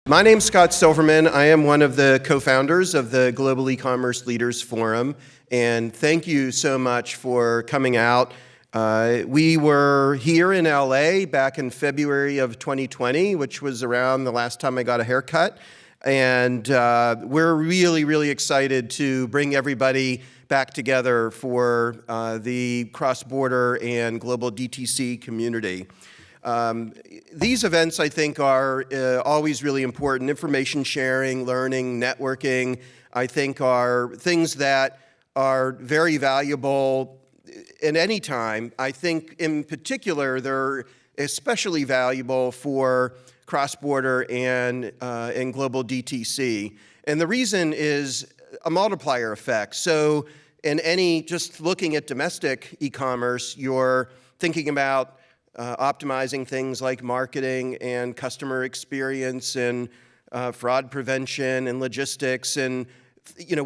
My name's Scott Silverman. I am one of the co-founders of the Global E-commerce Leaders Forum, and thank you so much for coming out. We were here in LA back in February of 2020, which was around the last time I got a haircut, and we're really, really excited to bring everybody back together for the cross-border and global DTC community. These events, I think, are always really important. Information sharing, learning, networking, I think, are things that are very valuable at any time. I think, in particular, they're especially valuable for cross-border and global DTC. And the reason is a multiplier effect. So in just looking at domestic e-commerce, you're thinking about optimizing things like marketing and customer experience and fraud prevention and logistics. And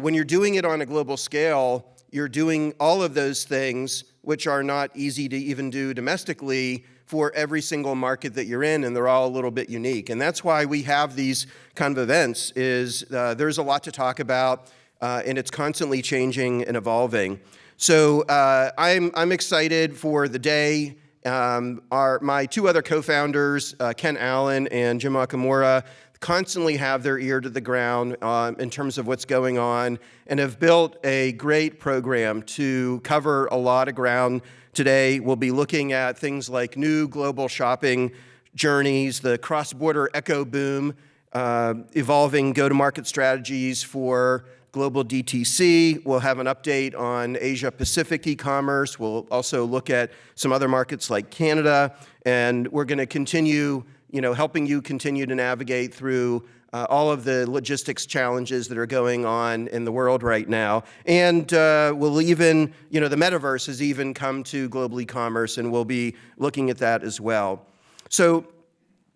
when you're doing it on a global scale, you're doing all of those things, which are not easy to even do domestically, for every single market that you're in, and they're all a little bit unique. And that's why we have these kind of events. There's a lot to talk about, and it's constantly changing and evolving. So I'm excited for the day. My two other co-founders, Ken Allen and Jim Okamura, constantly have their ear to the ground in terms of what's going on and have built a great program to cover a lot of ground today. We'll be looking at things like new global shopping journeys, the cross-border eco boom, evolving go-to-market strategies for global DTC. We'll have an update on Asia-Pacific e-commerce. We'll also look at some other markets like Canada, and we're going to continue, helping you continue to navigate through all of the logistics challenges that are going on in the world right now. And we'll even, the metaverse has even come to global e-commerce, and we'll be looking at that as well. So,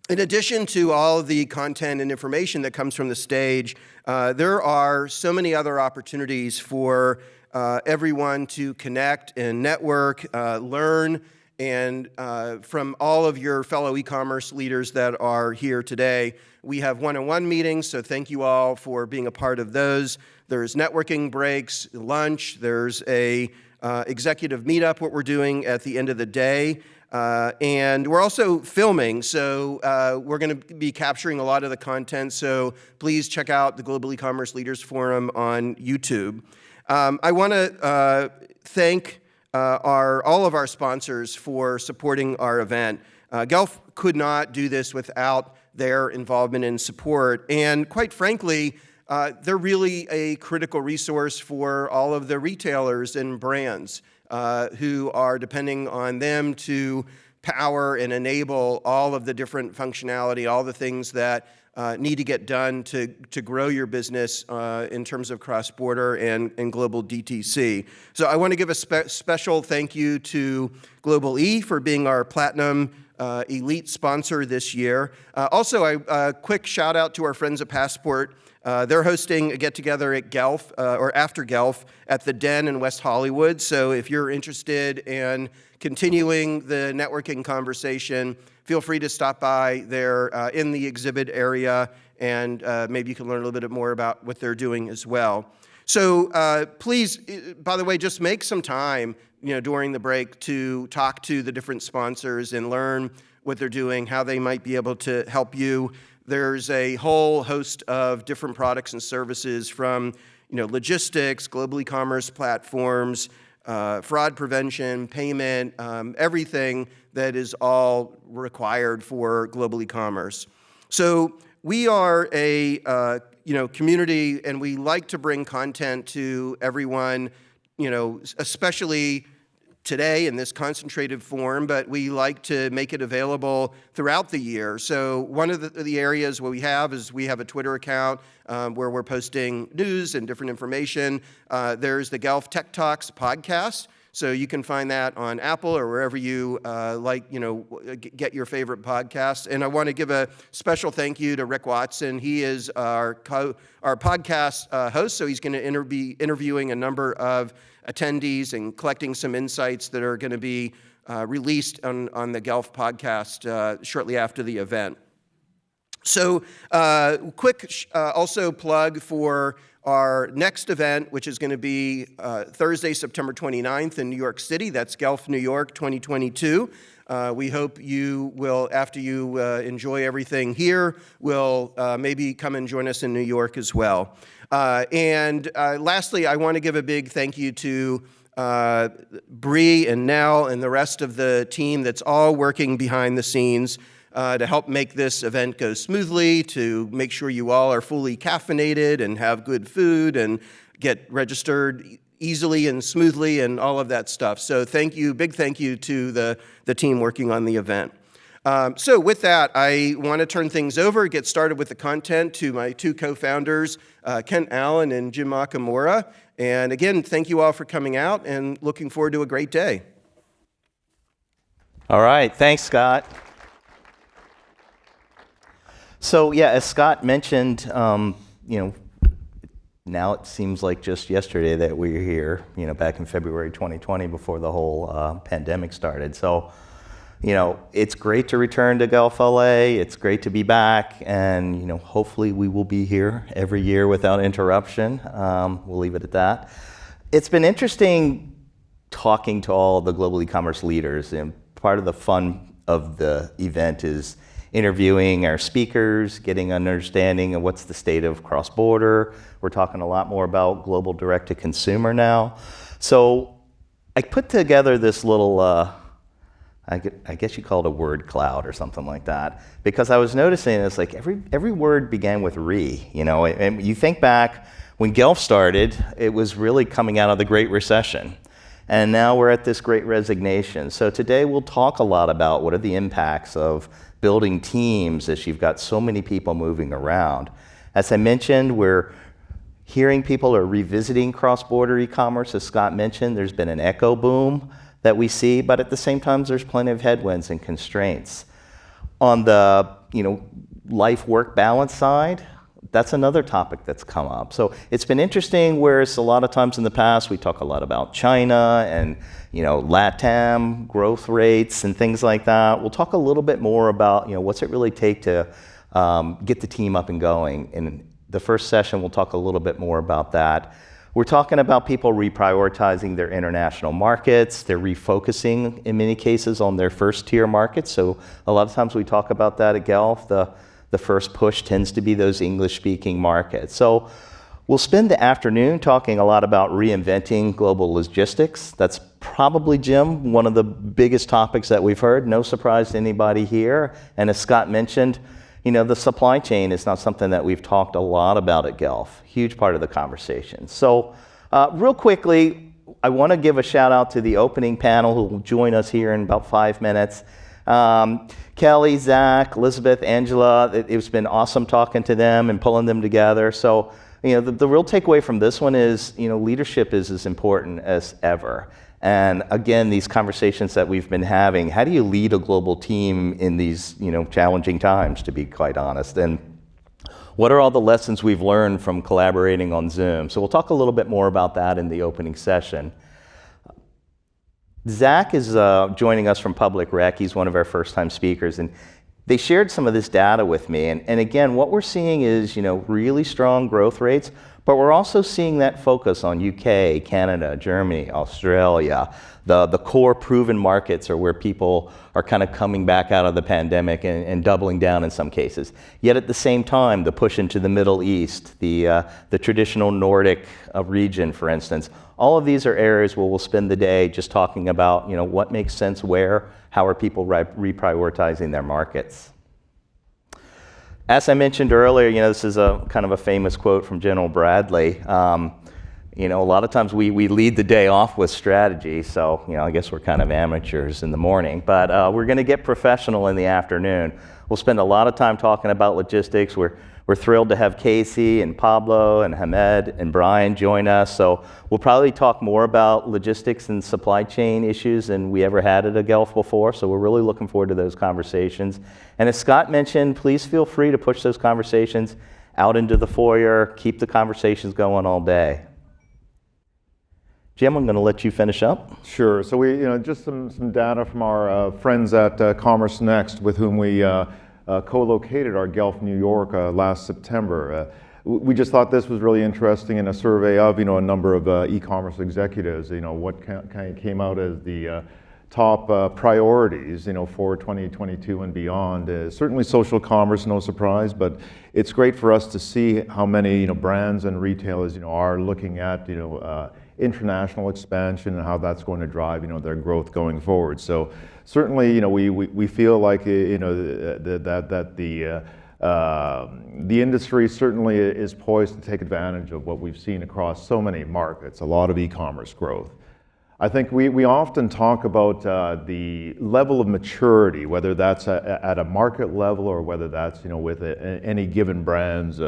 in addition to all of the content and information that comes from the stage, there are so many other opportunities for everyone to connect and network, learn, and from all of your fellow e-commerce leaders that are here today. We have one-on-one meetings, so thank you all for being a part of those. There's networking breaks, lunch, there's a executive meetup, what we're doing at the end of the day. And we're also filming, so we're going to be capturing a lot of the content, so please check out the Global E-commerce Leaders Forum on YouTube. I want to thank all of our sponsors for supporting our event. Guelph could not do this without their involvement and support, and quite frankly, they're really a critical resource for all of the retailers and brands who are depending on them to power and enable all of the different functionality, all the things that need to get done to grow your business in terms of cross-border and global DTC. So I want to give a special thank you to Global E for being our Platinum Elite sponsor this year. Also, a quick shout out to our friends at Passport. They're hosting a get-together at Guelph, or after Guelph, at the Den in West Hollywood. So if you're interested in continuing the networking conversation, feel free to stop by there in the exhibit area, and maybe you can learn a little bit more about what they're doing as well. So please, by the way, just make some time during the break to talk to the different sponsors and learn what they're doing, how they might be able to help you. There's a whole host of different products and services from logistics, global e-commerce platforms, fraud prevention, payment, everything that is all required for global e-commerce. So we are a community, and we like to bring content to everyone, especially today in this concentrated form, but we like to make it available throughout the year. So one of the areas where we have a Twitter account where we're posting news and different information. There's the Guelph Tech Talks podcast. So you can find that on Apple or wherever you get your favorite podcasts. And I want to give a special thank you to Rick Watson. He is our podcast host, so he's going to be interviewing a number of attendees and collecting some insights that are going to be released on the Guelph podcast shortly after the event. So quick also plug for our next event, which is going to be Thursday, September 29th in New York City. That's Guelph, New York, 2022. We hope you will, after you enjoy everything here, will maybe come and join us in New York as well. And lastly, I want to give a big thank you to Bree and Nell and the rest of the team that's all working behind the scenes to help make this event go smoothly, to make sure you all are fully caffeinated and have good food and get registered easily and smoothly and all of that stuff. So thank you, big thank you to the team working on the event. So with that, I want to turn things over, get started with the content to my two co-founders, Kent Allen and Jim Okamura. And again, thank you all for coming out and looking forward to a great day. All right, thanks, Scott. So yeah, as Scott mentioned, now it seems like just yesterday that we were here, back in February 2020 before the whole pandemic started. So, it's great to return to Guelph, LA. It's great to be back, and hopefully we will be here every year without interruption. We'll leave it at that. It's been interesting talking to all the global e-commerce leaders, and part of the fun of the event is interviewing our speakers, getting an understanding of what's the state of cross-border. We're talking a lot more about global direct-to-consumer now. So I put together this little, I guess you call it a word cloud or something like that, because I was noticing it's like every word began with re, and you think back when Guelph started, it was really coming out of the Great Recession. And now we're at this Great Resignation. So today we'll talk a lot about what are the impacts of building teams as you've got so many people moving around. As I mentioned, we're hearing people are revisiting cross-border e-commerce. As Scott mentioned, there's been an echo boom that we see, but at the same time, there's plenty of headwinds and constraints. On the life-work balance side, that's another topic that's come up. So it's been interesting, whereas a lot of times in the past we talk a lot about China and LATAM growth rates and things like that. We'll talk a little bit more about what's it really take to get the team up and going. In the first session, we'll talk a little bit more about that. We're talking about people reprioritizing their international markets. They're refocusing in many cases on their first tier markets. So a lot of times we talk about that at Guelph. The first push tends to be those English-speaking markets. So we'll spend the afternoon talking a lot about reinventing global logistics. That's probably, Jim, one of the biggest topics that we've heard. No surprise to anybody here. And as Scott mentioned, the supply chain is not something that we've talked a lot about at Guelph. Huge part of the conversation. So real quickly, I want to give a shout out to the opening panel who will join us here in about 5 minutes. Kelly, Zach, Elizabeth, Angela, it's been awesome talking to them and pulling them together. So, the real takeaway from this one is, leadership is as important as ever. And again, these conversations that we've been having, how do you lead a global team in these, challenging times, to be quite honest? And what are all the lessons we've learned from collaborating on Zoom? So we'll talk a little bit more about that in the opening session. Zach is joining us from Public Rec. He's one of our first-time speakers, and they shared some of this data with me. And again, what we're seeing is, really strong growth rates, but we're also seeing that focus on UK, Canada, Germany, Australia. The core proven markets are where people are kind of coming back out of the pandemic and doubling down in some cases. Yet at the same time, the push into the Middle East, the traditional Nordic region, for instance, all of these are areas where we'll spend the day just talking about, what makes sense where, how are people reprioritizing their markets. As I mentioned earlier, this is a kind of a famous quote from General Bradley. A lot of times we lead the day off with strategy, so I guess we're kind of amateurs in the morning, but we're going to get professional in the afternoon. We'll spend a lot of time talking about logistics. We're thrilled to have Casey and Pablo and Hamed and Brian join us. So we'll probably talk more about logistics and supply chain issues than we ever had at a Guelph before. So we're really looking forward to those conversations. And as Scott mentioned, please feel free to push those conversations out into the foyer. Keep the conversations going all day. Jim, I'm going to let you finish up. Sure. So we, just some data from our friends at Commerce Next, with whom we co-located our Guelph, New York last September. We just thought this was really interesting in a survey of, a number of e-commerce executives, what kind of came out as the top priorities, for 2022 and beyond. Certainly social commerce, no surprise, but it's great for us to see how many, brands and retailers, are looking at, international expansion and how that's going to drive, their growth going forward. So certainly, we feel like, that the industry certainly is poised to take advantage of what we've seen across so many markets, a lot of e-commerce growth. I think we often talk about the level of maturity, whether that's at a market level or whether that's with any given brand's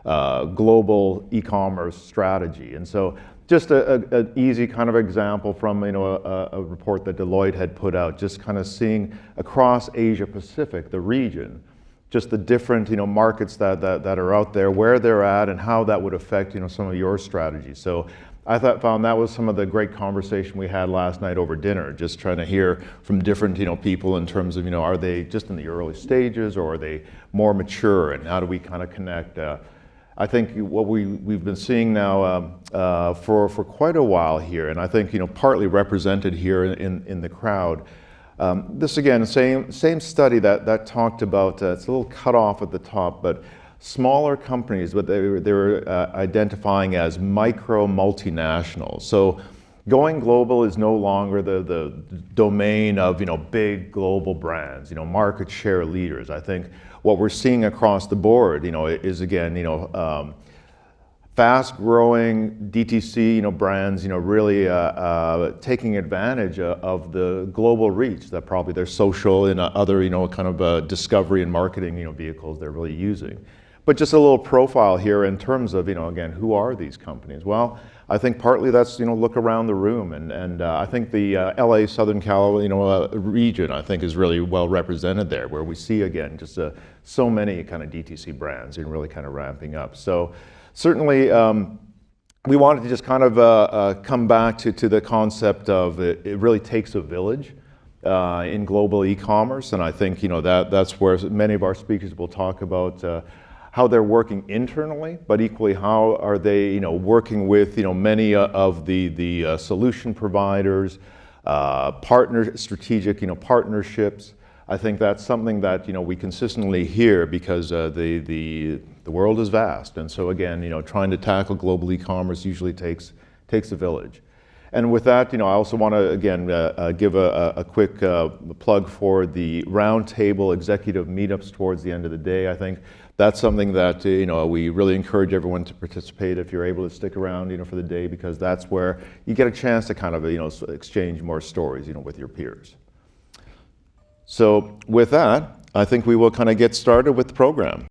global e-commerce strategy. And so just an easy kind of example from a report that Deloitte had put out, just kind of seeing across Asia Pacific, the region, just the different markets that are out there, where they're at, and how that would affect some of your strategies. So I found that was some of the great conversation we had last night over dinner, just trying to hear from different people in terms of are they just in the early stages or are they more mature, and how do we kind of connect? I think what we've been seeing now for quite a while here, and I think partly represented here in the crowd. This again, same study that talked about, it's a little cut off at the top, but smaller companies, but they were identifying as micro multinationals. So going global is no longer the domain of big global brands, market share leaders. I think what we're seeing across the board, is again, fast-growing DTC, brands, really taking advantage of the global reach that probably their social and other, kind of discovery and marketing, vehicles they're really using. But just a little profile here in terms of, again, who are these companies? Well, I think partly that's, look around the room, and I think the LA Southern Cal, region, I think is really well represented there, where we see, again, just so many kind of DTC brands and really kind of ramping up. So certainly, we wanted to just kind of come back to the concept of it really takes a village in global e-commerce, and I think that's where many of our speakers will talk about how they're working internally, but equally how are they working with many of the solution providers, strategic partnerships. I think that's something that we consistently hear because the world is vast, and so again trying to tackle global e-commerce usually takes a village. And with that, I also want to again give a quick plug for the roundtable executive meetups towards the end of the day. I think that's something that we really encourage everyone to participate if you're able to stick around for the day, because that's where you get a chance to kind of exchange more stories with your peers. So with that, I think we will kind of get started with the program.